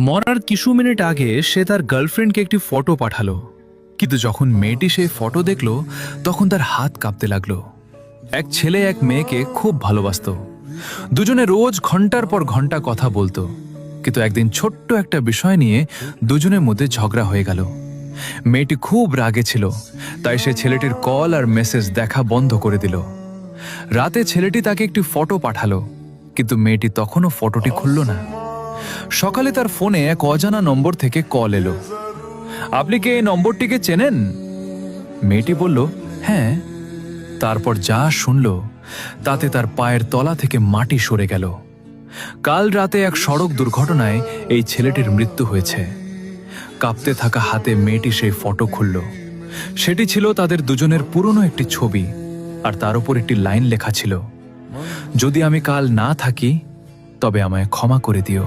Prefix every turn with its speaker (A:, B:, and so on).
A: মরার কিছু মিনিট আগে সে তার গার্লফ্রেন্ডকে একটি ফটো পাঠালো, কিন্তু যখন মেয়েটি সেই ফটো দেখল তখন তার হাত কাঁপতে লাগলো। এক ছেলে এক মেয়েকে খুব ভালোবাসতো, দুজনে রোজ ঘন্টার পর ঘন্টা কথা বলতো, কিন্তু একদিন ছোট্ট একটা বিষয় নিয়ে দুজনের মধ্যে ঝগড়া হয়ে গেল। মেয়েটি খুব রাগে ছিল, তাই সে ছেলেটির কল আর মেসেজ দেখা বন্ধ করে দিল। রাতে ছেলেটি তাকে একটি ফটো পাঠালো, কিন্তু মেয়েটি তখনও ফটোটি খুলল না। সকালে তার ফোনে এক অজানা নম্বর থেকে কল এলো। আপনি কি এই নম্বরটিকে চেনেন? মেয়েটি বলল, হ্যাঁ। তারপর যা শুনল তাতে তার পায়ের তলা থেকে মাটি সরে গেল। কাল রাতে এক সড়ক দুর্ঘটনায় এই ছেলেটির মৃত্যু হয়েছে। কাঁপতে থাকা হাতে মেয়েটি সেই ফটো খুলল। সেটি ছিল তাদের দুজনের পুরনো একটি ছবি, আর তার উপর একটি লাইন লেখা ছিল, যদি আমি কাল না থাকি তবে আমায় ক্ষমা করে দিও।